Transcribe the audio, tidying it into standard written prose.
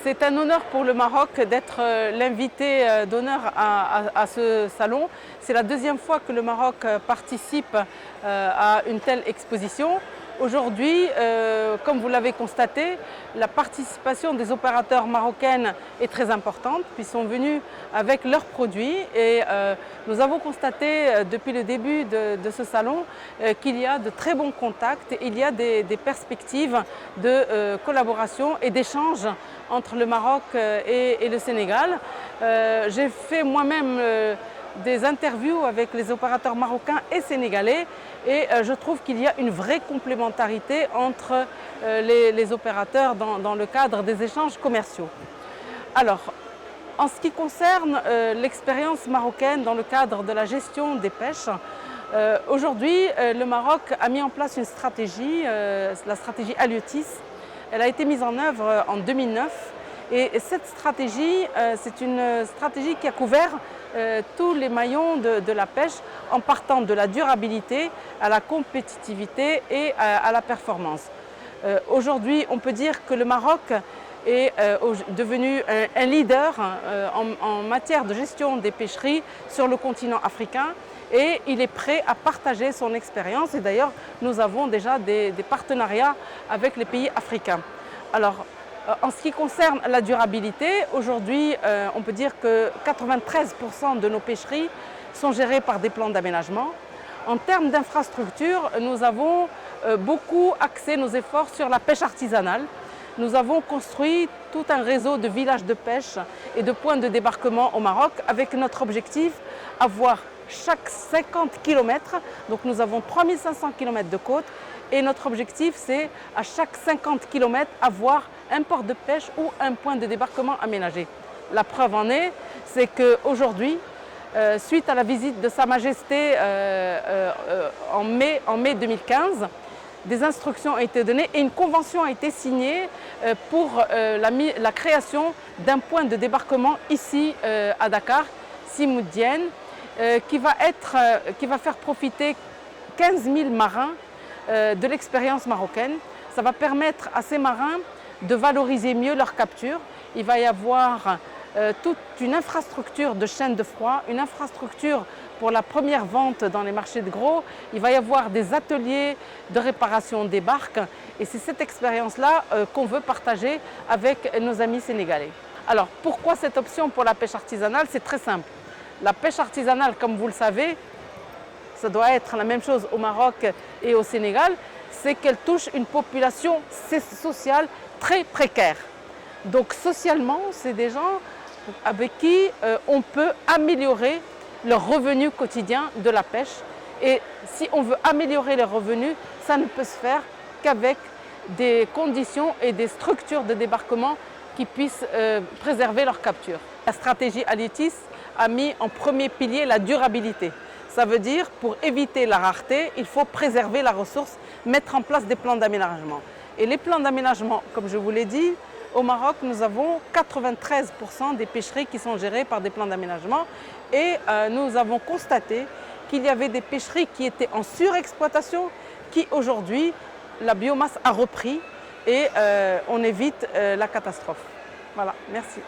C'est un honneur pour le Maroc d'être l'invité d'honneur à ce salon. C'est la deuxième fois que le Maroc participe à une telle exposition. Aujourd'hui, comme vous l'avez constaté, la participation des opérateurs marocains est très importante, puisqu'ils sont venus avec leurs produits et nous avons constaté depuis le début de ce salon qu'il y a de très bons contacts, il y a des perspectives de collaboration et d'échange entre le Maroc et le Sénégal. J'ai fait moi-même des interviews avec les opérateurs marocains et sénégalais et je trouve qu'il y a une vraie complémentarité entre les opérateurs dans le cadre des échanges commerciaux. Alors, en ce qui concerne l'expérience marocaine dans le cadre de la gestion des pêches, aujourd'hui le Maroc a mis en place une stratégie, la stratégie Haliotis. Elle a été mise en œuvre en 2009 et cette stratégie, c'est une stratégie qui a couvert tous les maillons de la pêche en partant de la durabilité à la compétitivité et à la performance. Aujourd'hui, on peut dire que le Maroc est devenu un leader en matière de gestion des pêcheries sur le continent africain et il est prêt à partager son expérience et d'ailleurs nous avons déjà des partenariats avec les pays africains. Alors, en ce qui concerne la durabilité, aujourd'hui on peut dire que 93% de nos pêcheries sont gérées par des plans d'aménagement. En termes d'infrastructures, nous avons beaucoup axé nos efforts sur la pêche artisanale. Nous avons construit tout un réseau de villages de pêche et de points de débarquement au Maroc avec notre objectif avoir chaque 50 km, donc nous avons 3500 km de côte et notre objectif c'est à chaque 50 km avoir un port de pêche ou un point de débarquement aménagé. La preuve en est, c'est qu'aujourd'hui, suite à la visite de Sa Majesté en mai 2015, des instructions ont été données et une convention a été signée pour la création d'un point de débarquement ici à Dakar, Simoutienne, qui va faire profiter 15 000 marins de l'expérience marocaine. Ça va permettre à ces marins de valoriser mieux leur capture. Il va y avoir toute une infrastructure de chaîne de froid, une infrastructure pour la première vente dans les marchés de gros. Il va y avoir des ateliers de réparation des barques et c'est cette expérience-là qu'on veut partager avec nos amis sénégalais. Alors pourquoi cette option pour la pêche artisanale? C'est très simple. La pêche artisanale, comme vous le savez, ça doit être la même chose au Maroc et au Sénégal, c'est qu'elle touche une population sociale très précaire. Donc socialement, c'est des gens avec qui on peut améliorer leur revenu quotidien de la pêche. Et si on veut améliorer les revenus, ça ne peut se faire qu'avec des conditions et des structures de débarquement qui puissent préserver leur capture. La stratégie Haliotis a mis en premier pilier la durabilité. Ça veut dire pour éviter la rareté, il faut préserver la ressource, mettre en place des plans d'aménagement. Et les plans d'aménagement, comme je vous l'ai dit, au Maroc, nous avons 93% des pêcheries qui sont gérées par des plans d'aménagement et nous avons constaté qu'il y avait des pêcheries qui étaient en surexploitation, qui aujourd'hui, la biomasse a repris et on évite la catastrophe. Voilà, merci.